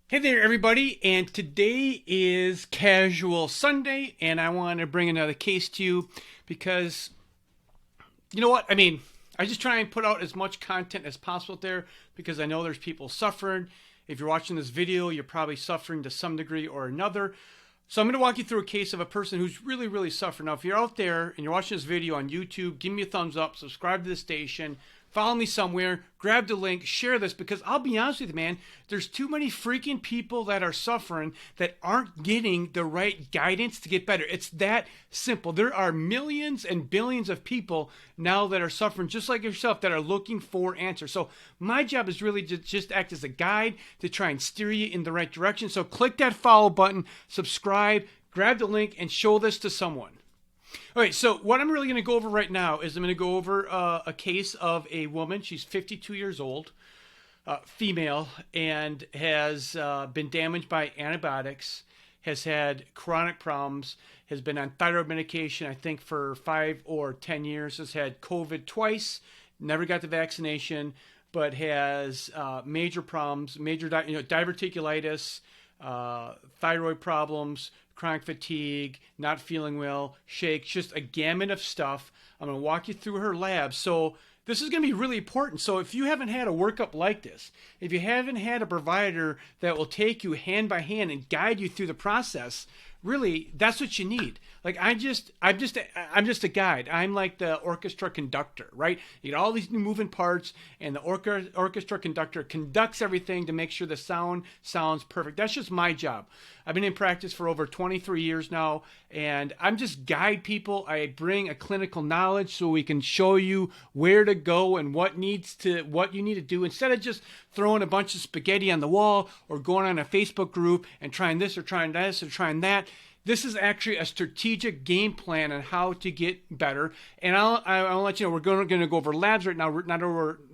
Hey there, everybody, and today is Casual Sunday, and I want to bring another case to you because you know what? I just try and put out as much content as possible there because I know there's people suffering. If you're watching this video, you're probably suffering to some degree or another. So I'm going to walk you through a case of a person who's really, really suffering. Now, if you're out there and you're watching this video on YouTube, give me a thumbs up, subscribe to the station, follow me somewhere, grab the link, share this, because I'll be honest with you, man, there's too many freaking people that are suffering that aren't getting the right guidance to get better. It's that simple. There are millions and billions of people now that are suffering just like yourself that are looking for answers. So my job is really to just act as a guide to try and steer you in the right direction. So click that follow button, subscribe, grab the link, and show this to someone. All right, so what I'm really going to go over right now is I'm going to go over a case of a woman. She's 52 years old, female, and has been damaged by antibiotics, has had chronic problems, has been on thyroid medication, I think, for 5 or 10 years, has had COVID twice, never got the vaccination, but has major problems, major diverticulitis, thyroid problems, chronic fatigue, not feeling well, shakes, just a gamut of stuff. I'm going to walk you through her lab. So this is going to be really important. So if you haven't had a workup like this, if you haven't had a provider that will take you hand by hand and guide you through the process, really, that's what you need. Like I'm just a guide. I'm like the orchestra conductor, right? You get all these new moving parts, and the orchestra conductor conducts everything to make sure the sound sounds perfect. That's just my job. I've been in practice for over 23 years now, and I'm just guide people. I bring a clinical knowledge so we can show you where to go and what you need to do, instead of just throwing a bunch of spaghetti on the wall or going on a Facebook group and trying this or trying this or trying that. This is actually a strategic game plan on how to get better. And I'll let you know, we're going to go over labs right now,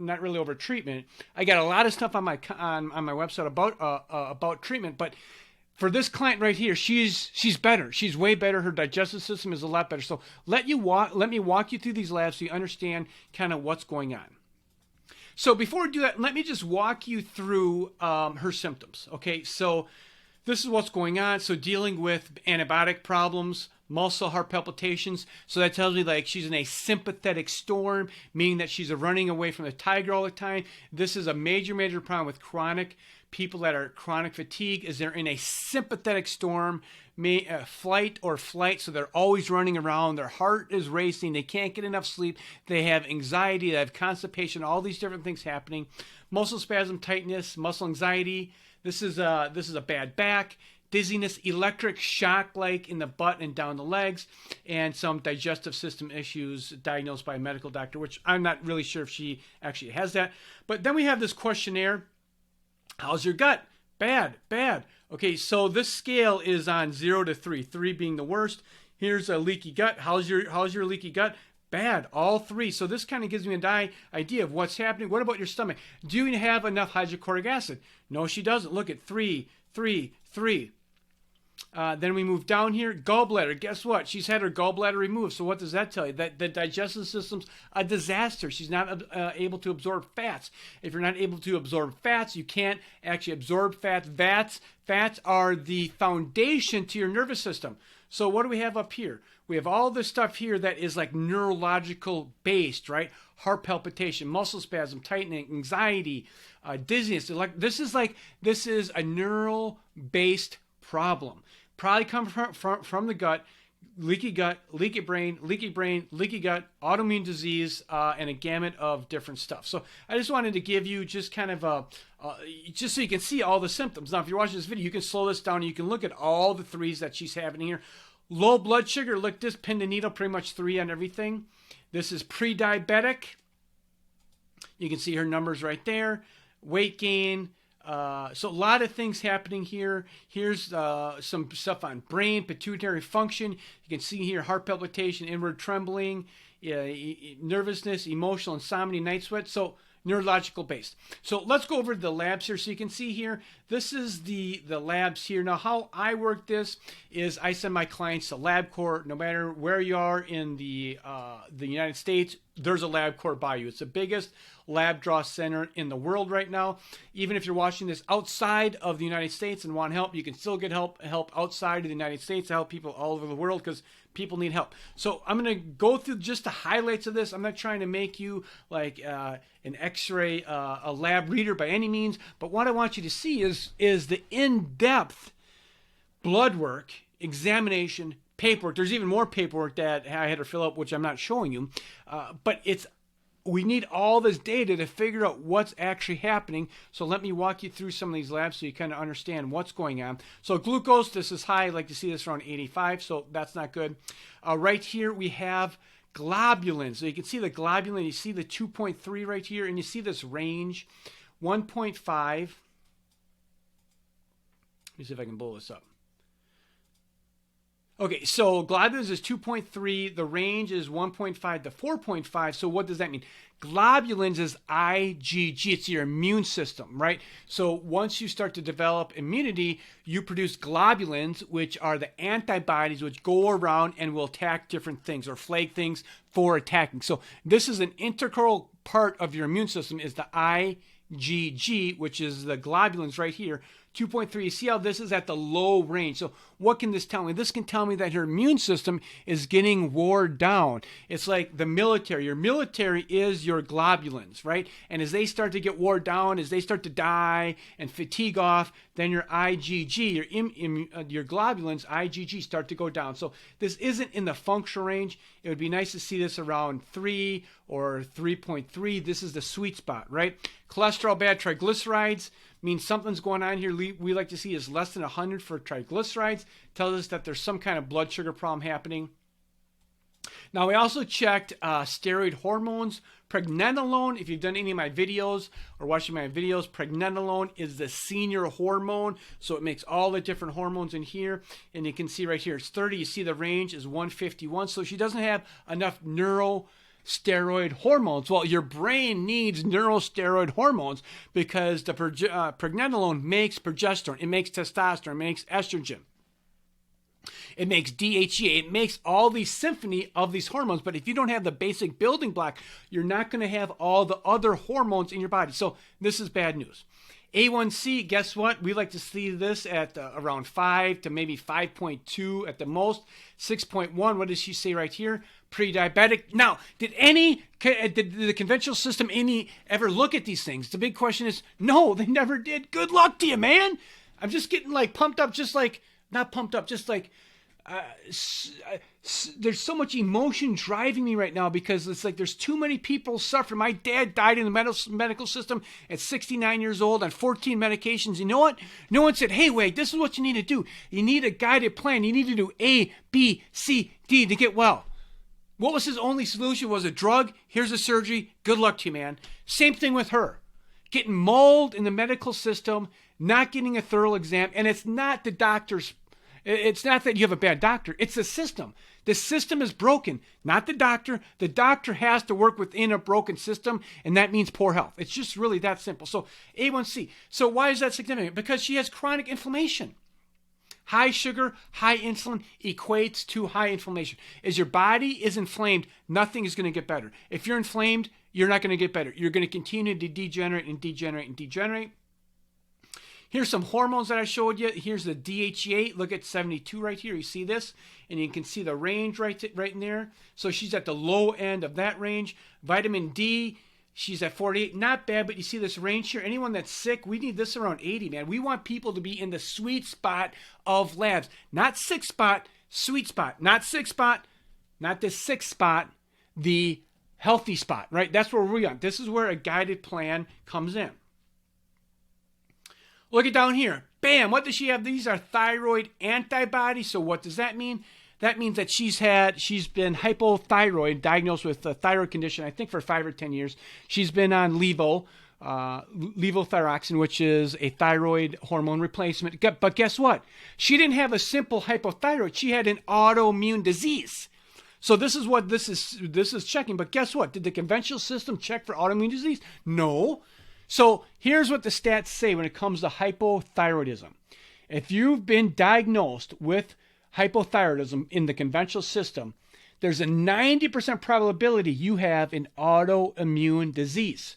not really over treatment. I got a lot of stuff on my website about treatment, but for this client right here, she's better. She's way better. Her digestive system is a lot better. So let me walk you through these labs so you understand kind of what's going on. So before we do that, let me just walk you through her symptoms. Okay, so this is what's going on. So dealing with antibiotic problems, muscle heart palpitations. So that tells me like she's in a sympathetic storm, meaning that she's running away from the tiger all the time. This is a major, major problem with chronic people that are chronic fatigue, is they're in a sympathetic storm, flight or flight. So they're always running around. Their heart is racing. They can't get enough sleep. They have anxiety. They have constipation. All these different things happening. Muscle spasm, tightness, muscle anxiety. This is a bad back, dizziness, electric shock like in the butt and down the legs, and some digestive system issues diagnosed by a medical doctor, which I'm not really sure if she actually has that. But then we have this questionnaire. How's your gut? Bad, bad. Okay, so this scale is on 0 to 3, 3 being the worst. Here's a leaky gut. How's your leaky gut? Bad, all 3. So this kind of gives me an idea of what's happening. What about your stomach? Do you have enough hydrochloric acid? No, she doesn't. Look at 3, 3, 3. Then we move down here. Gallbladder. Guess what? She's had her gallbladder removed. So what does that tell you? That the digestive system's a disaster. She's not able to absorb fats. If you're not able to absorb fats, you can't actually absorb fats. Fats are the foundation to your nervous system. So what do we have up here? We have all this stuff here that is like neurological based, right? Heart palpitation, muscle spasm, tightening, anxiety, dizziness. This is a neural based problem. Probably comes from the gut, leaky brain, leaky gut, autoimmune disease, and a gamut of different stuff. So I just wanted to give you just kind of just so you can see all the symptoms. Now, if you're watching this video, you can slow this down and you can look at all the 3s that she's having here. Low blood sugar, look, this pin the needle, pretty much 3 on everything. This is pre-diabetic. You can see her numbers right there. Weight gain. So a lot of things happening here. Here's some stuff on brain, pituitary function. You can see here heart palpitation, inward trembling, nervousness, emotional insomnia, night sweat. So neurological based. So let's go over the labs here. So you can see here, this is the labs here. Now how I work this is I send my clients to LabCorp, no matter where you are in the United States there's a LabCorp by you. It's the biggest lab draw center in the world right now. Even if you're watching this outside of the United States and want help, you can still get help outside of the United States to help people all over the world, because people need help. So I'm going to go through just the highlights of this. I'm not trying to make you like an X-ray, a lab reader by any means, but what I want you to see is the in-depth blood work, examination, paperwork. There's even more paperwork that I had to fill out, which I'm not showing you. But we need all this data to figure out what's actually happening. So let me walk you through some of these labs so you kind of understand what's going on. So glucose, this is high. I like to see this around 85, so that's not good. Right here we have globulin. So you can see the globulin. You see the 2.3 right here, and you see this range, 1.5. Let me see if I can blow this up. Okay, so globulins is 2.3. The range is 1.5 to 4.5. So what does that mean? Globulins is IgG. It's your immune system, right? So once you start to develop immunity, you produce globulins, which are the antibodies which go around and will attack different things or flag things for attacking. So this is an integral part of your immune system, is the IgG, which is the globulins right here. 2.3. You see how this is at the low range. So what can this tell me? This can tell me that your immune system is getting worn down. It's like the military. Your military is your globulins, right? And as they start to get worn down, as they start to die and fatigue off, then your IgG, your globulins, IgG, start to go down. So this isn't in the functional range. It would be nice to see this around 3 or 3.3. This is the sweet spot, right? Cholesterol bad, triglycerides means something's going on here. We like to see is less than 100 for triglycerides. Tells us that there's some kind of blood sugar problem happening. Now, we also checked steroid hormones. Pregnenolone, if you've done any of my videos or watching my videos, pregnenolone is the senior hormone. So it makes all the different hormones in here. And you can see right here, it's 30. You see the range is 151. So she doesn't have enough steroid hormones. Well, your brain needs neurosteroid hormones because the pregnenolone makes progesterone, it makes testosterone, it makes estrogen, it makes DHEA, it makes all these symphony of these hormones. But if you don't have the basic building block, you're not going to have all the other hormones in your body. So this is bad news. A1C, guess what? We like to see this at around 5 to maybe 5.2 at the most. 6.1, what does she say right here? Pre-diabetic. Now, did the conventional system ever look at these things? The big question is, no, they never did. Good luck to you, man. I'm just getting like pumped up, just like, not pumped up, just like, there's so much emotion driving me right now because it's like there's too many people suffering. My dad died in the medical system at 69 years old on 14 medications. You know what? No one said, hey, Wade, this is what you need to do. You need a guided plan. You need to do A, B, C, D to get well. What was his only solution? Was a drug. Here's a surgery. Good luck to you, man. Same thing with her. Getting mauled in the medical system, not getting a thorough exam. And it's not the doctor's. It's not that you have a bad doctor. It's the system. The system is broken, not the doctor. The doctor has to work within a broken system, and that means poor health. It's just really that simple. So A1C. So why is that significant? Because she has chronic inflammation. High sugar, high insulin equates to high inflammation. As your body is inflamed, nothing is going to get better. If you're inflamed, you're not going to get better. You're going to continue to degenerate and degenerate and degenerate. Here's some hormones that I showed you. Here's the DHEA. Look at 72 right here. You see this? And you can see the range right in there. So she's at the low end of that range. Vitamin D, she's at 48. Not bad, but you see this range here. Anyone that's sick, we need this around 80, man. We want people to be in the sweet spot of labs. Not sick spot, sweet spot. Not sick spot, not the sick spot, the healthy spot, right? That's where we're at. This is where a guided plan comes in. Look at down here. Bam, what does she have? These are thyroid antibodies. So what does that mean? That means that she's been hypothyroid, diagnosed with a thyroid condition, I think for 5 or 10 years. She's been on levothyroxine, which is a thyroid hormone replacement. But guess what? She didn't have a simple hypothyroid. She had an autoimmune disease. So this is what this is checking. But guess what? Did the conventional system check for autoimmune disease? No. So here's what the stats say when it comes to hypothyroidism. If you've been diagnosed with hypothyroidism in the conventional system, there's a 90% probability you have an autoimmune disease.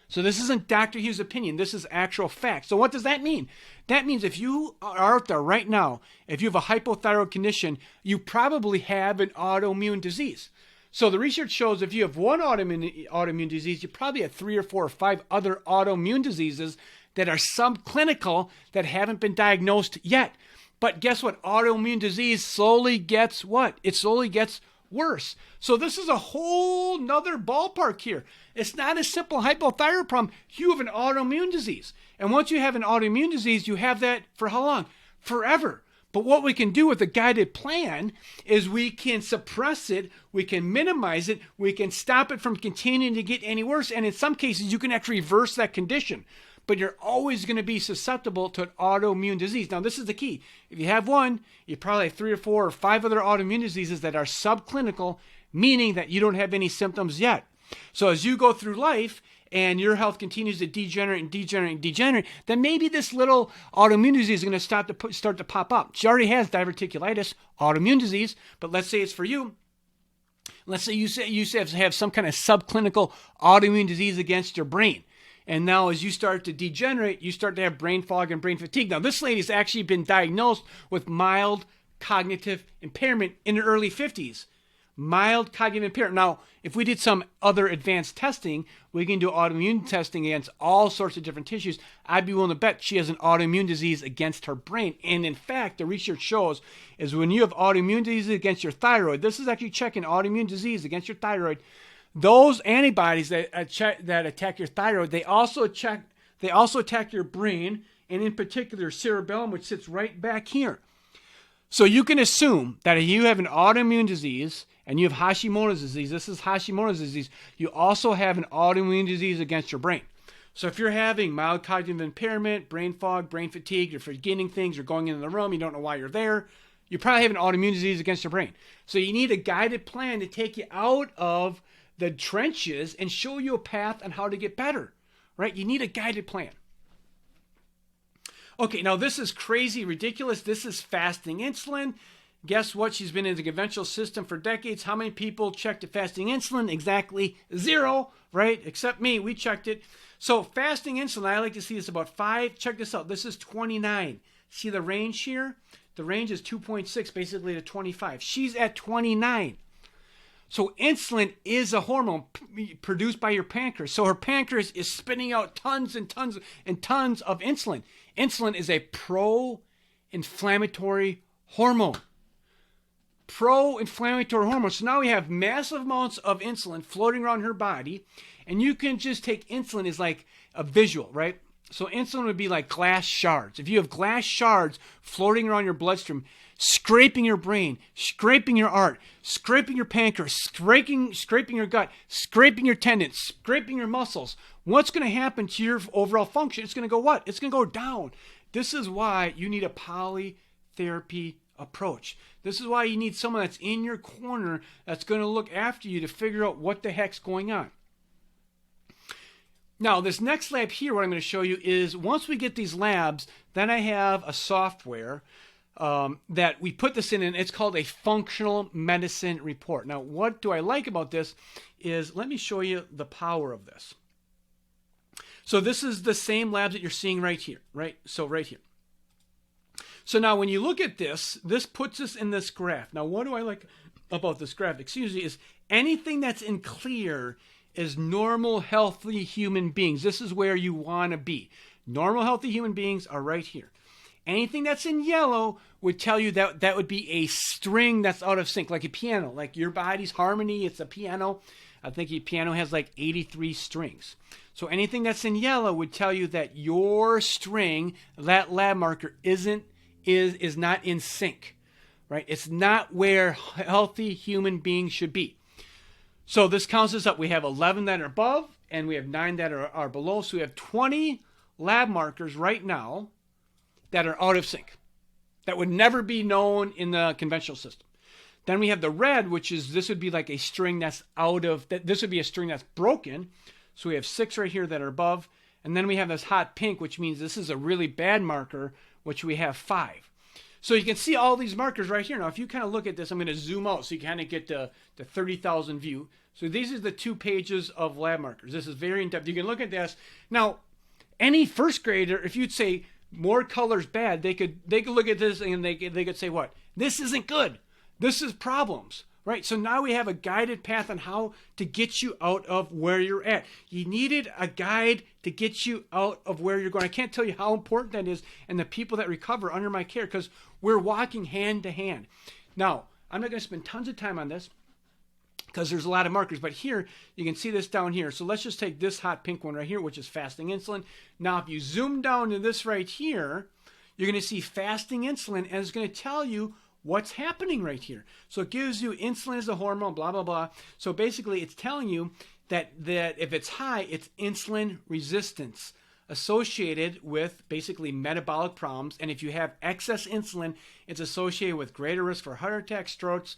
So this isn't Dr. Hughes' opinion. This is actual fact. So what does that mean? That means if you are out there right now, if you have a hypothyroid condition, you probably have an autoimmune disease. So the research shows if you have one autoimmune disease, you probably have 3 or 4 or 5 other autoimmune diseases that are subclinical that haven't been diagnosed yet. But guess what? Autoimmune disease slowly gets what? It slowly gets worse. So this is a whole nother ballpark here. It's not a simple hypothyroid problem. You have an autoimmune disease. And once you have an autoimmune disease, you have that for how long? Forever. But what we can do with a guided plan is we can suppress it, we can minimize it, we can stop it from continuing to get any worse. And in some cases, you can actually reverse that condition. But you're always going to be susceptible to an autoimmune disease. Now, this is the key. If you have one, you probably have 3 or 4 or 5 other autoimmune diseases that are subclinical, meaning that you don't have any symptoms yet. So as you go through life and your health continues to degenerate and degenerate and degenerate, then maybe this little autoimmune disease is going to start to pop up. She already has diverticulitis, autoimmune disease, but let's say it's for you. Let's say you have some kind of subclinical autoimmune disease against your brain. And now as you start to degenerate, you start to have brain fog and brain fatigue. Now, this lady's actually been diagnosed with mild cognitive impairment in her early 50s. Mild cognitive impairment. Now, if we did some other advanced testing, we can do autoimmune testing against all sorts of different tissues. I'd be willing to bet she has an autoimmune disease against her brain. And in fact, the research shows is when you have autoimmune disease against your thyroid, this is actually checking autoimmune disease against your thyroid. Those antibodies that attack your thyroid, they also attack your brain, and in particular cerebellum, which sits right back here. So you can assume that if you have an autoimmune disease and you have Hashimoto's disease, this is Hashimoto's disease, you also have an autoimmune disease against your brain. So if you're having mild cognitive impairment, brain fog, brain fatigue, you're forgetting things, you're going into the room, you don't know why you're there, you probably have an autoimmune disease against your brain. So you need a guided plan to take you out of the trenches and show you a path on how to get better, right? You need a guided plan. Okay, now this is crazy, ridiculous. This is fasting insulin. Guess what? She's been in the conventional system for decades. How many people checked fasting insulin? Exactly 0, right? Except me, we checked it. So fasting insulin, I like to see this about 5. Check this out. This is 29. See the range here? The range is 2.6 basically to 25. She's at 29. So insulin is a hormone produced by your pancreas. So her pancreas is spitting out tons and tons and tons of insulin. Insulin is a pro-inflammatory hormone. Pro-inflammatory hormone. So now we have massive amounts of insulin floating around her body, and you can just take insulin as like a visual, right? So insulin would be like glass shards. If you have glass shards floating around your bloodstream, scraping your brain, scraping your heart, scraping your pancreas, scraping your gut, scraping your tendons, scraping your muscles, what's going to happen to your overall function? It's going to go what? It's going to go down. This is why you need a polytherapy approach. This is why you need someone that's in your corner that's going to look after you to figure out what the heck's going on. Now, this next lab here, what I'm going to show you is once we get these labs, then I have a software that we put this in, and it's called a functional medicine report. Now, what do I like about this is, let me show you the power of this. So this is the same labs that you're seeing right here, right? So right here. So now when you look at this, this puts us in this graph. Now, what do I like about this graph, is anything that's in clear is normal, healthy human beings. This is where you want to be. Normal, healthy human beings are right here. Anything that's in yellow would tell you that that would be a string that's out of sync, like a piano, like your body's harmony. It's a piano. I think a piano has like 83 strings. So anything that's in yellow would tell you that your string, that lab marker, is not in sync, right? It's not where healthy human beings should be. So this counts us up. We have 11 that are above, and we have 9 that are below. So we have 20 lab markers right now that are out of sync, that would never be known in the conventional system. Then we have the red, which is, this would be like a string that's this would be a string that's broken. So we have 6 right here that are above. And then we have this hot pink, which means this is a really bad marker, which we have 5. So you can see all these markers right here. Now, if you kind of look at this, I'm going to zoom out so you kind of get the 30,000 view. So these are the 2 pages of lab markers. This is very in-depth. You can look at this. Now, any first grader, if you'd say more colors bad, they could look at this and they could say what? This isn't good. This is problems. Right? So now we have a guided path on how to get you out of where you're at. You needed a guide to get you out of where you're going. I can't tell you how important that is, and the people that recover under my care, because we're walking hand to hand. Now, I'm not going to spend tons of time on this because there's a lot of markers, but here you can see this down here. So let's just take this hot pink one right here, which is fasting insulin. Now, if you zoom down to this right here, you're going to see fasting insulin, and it's going to tell you what's happening right here. So it gives you insulin as a hormone, blah, blah, blah. So basically it's telling you that if it's high, it's insulin resistance associated with basically metabolic problems. And if you have excess insulin, it's associated with greater risk for heart attacks, strokes,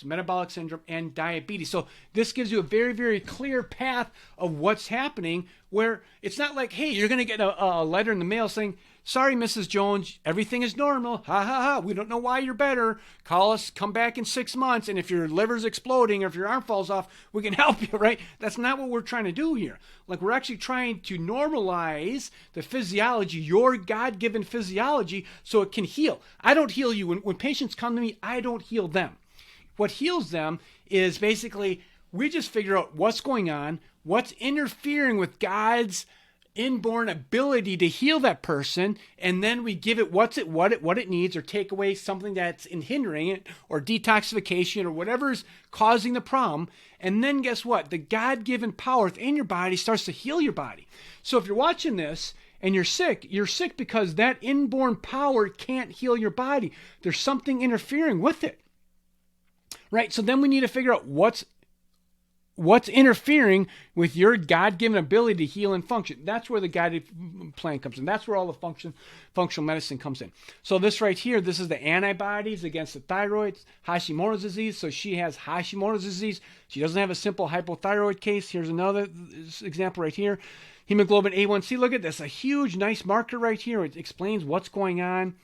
metabolic syndrome, and diabetes. So this gives you a very, very clear path of what's happening, where it's not like, hey, you're going to get a letter in the mail saying, sorry, Mrs. Jones, everything is normal. Ha, ha, ha. We don't know why you're better. Call us, come back in 6 months, and if your liver's exploding or if your arm falls off, we can help you, right? That's not what we're trying to do here. Like, we're actually trying to normalize the physiology, your God-given physiology, so it can heal. I don't heal you. When patients come to me, I don't heal them. What heals them is basically we just figure out what's going on, what's interfering with God's inborn ability to heal that person, and then we give it what it needs, or take away something that's hindering it, or detoxification, or whatever's causing the problem. And then guess what? The God-given power within your body starts to heal your body. So if you're watching this and you're sick because that inborn power can't heal your body. There's something interfering with it. Right? So then we need to figure out what's interfering with your God-given ability to heal and function. That's where the guided plan comes in. That's where all the functional medicine comes in. So this right here, this is the antibodies against the thyroid, Hashimoto's disease. So she has Hashimoto's disease. She doesn't have a simple hypothyroid case. Here's another example right here. Hemoglobin A1C. Look at this. A huge, nice marker right here. It explains what's going on.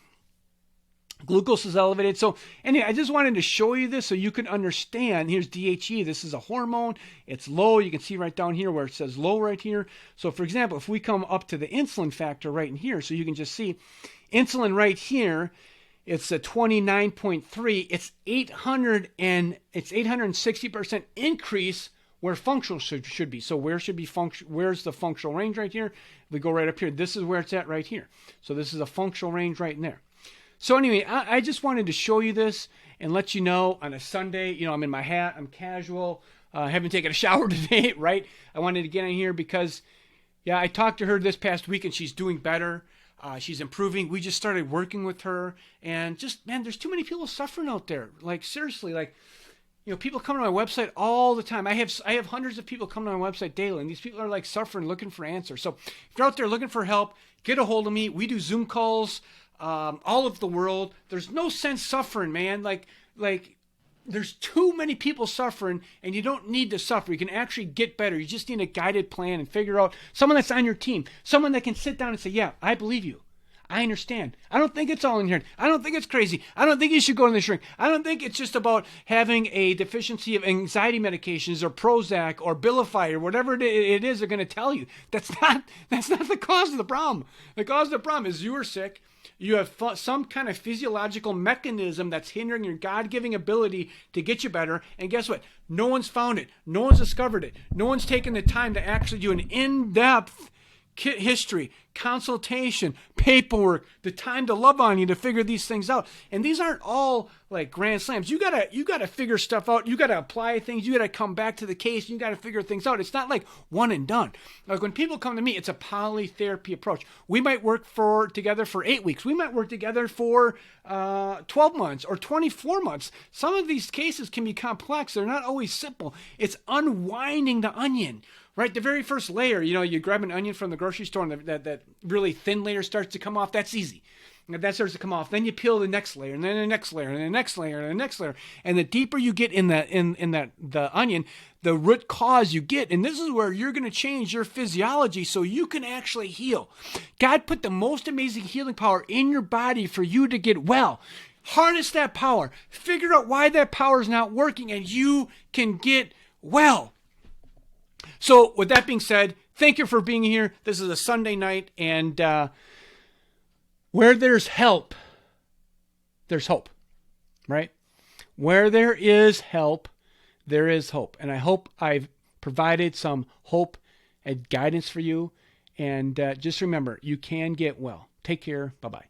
Glucose is elevated. So anyway, I just wanted to show you this so you can understand. Here's DHE. This is a hormone. It's low. You can see right down here where it says low right here. So for example, if we come up to the insulin factor right in here, so you can just see insulin right here, it's a 29.3. It's 860% increase where functional should be. So where's the functional range right here? We go right up here. This is where it's at right here. So this is a functional range right in there. So anyway, I just wanted to show you this and let you know on a Sunday, I'm in my hat, I'm casual, I haven't taken a shower today, right? I wanted to get in here because, I talked to her this past week and she's doing better. She's improving. We just started working with her, and just, man, there's too many people suffering out there. Like, seriously, like, people come to my website all the time. I have hundreds of people come to my website daily, and these people are like suffering, looking for answers. So if you're out there looking for help, get a hold of me. We do Zoom calls all over the world. There's no sense suffering, man. Like there's too many people suffering, and you don't need to suffer. You can actually get better. You just need a guided plan and figure out someone that's on your team, someone that can sit down and say, yeah, I believe you. I understand. I don't think it's all inherent. I don't think it's crazy. I don't think you should go to the shrink. I don't think it's just about having a deficiency of anxiety medications or Prozac or Abilify or whatever it is they're going to tell you. That's not the cause of the problem. The cause of the problem is you are sick. You have some kind of physiological mechanism that's hindering your God-giving ability to get you better. And guess what? No one's found it. No one's discovered it. No one's taken the time to actually do an in-depth history, consultation, paperwork, the time to love on you to figure these things out. And these aren't all like grand slams. You gotta figure stuff out. You gotta apply things. You gotta come back to the case. You gotta figure things out. It's not like one and done. Like when people come to me, it's a polytherapy approach. We might work together for 8 weeks. We might work together for 12 months or 24 months. Some of these cases can be complex. They're not always simple. It's unwinding the onion. Right, the very first layer, you grab an onion from the grocery store and that really thin layer starts to come off. That's easy. And that starts to come off. Then you peel the next layer, and then the next layer, and the next layer, and the next layer. And the deeper you get in the onion, the root cause you get. And this is where you're going to change your physiology so you can actually heal. God put the most amazing healing power in your body for you to get well. Harness that power. Figure out why that power is not working, and you can get well. So with that being said, thank you for being here. This is a Sunday night, and where there's help, there's hope, right? Where there is help, there is hope. And I hope I've provided some hope and guidance for you. And just remember, you can get well. Take care. Bye-bye.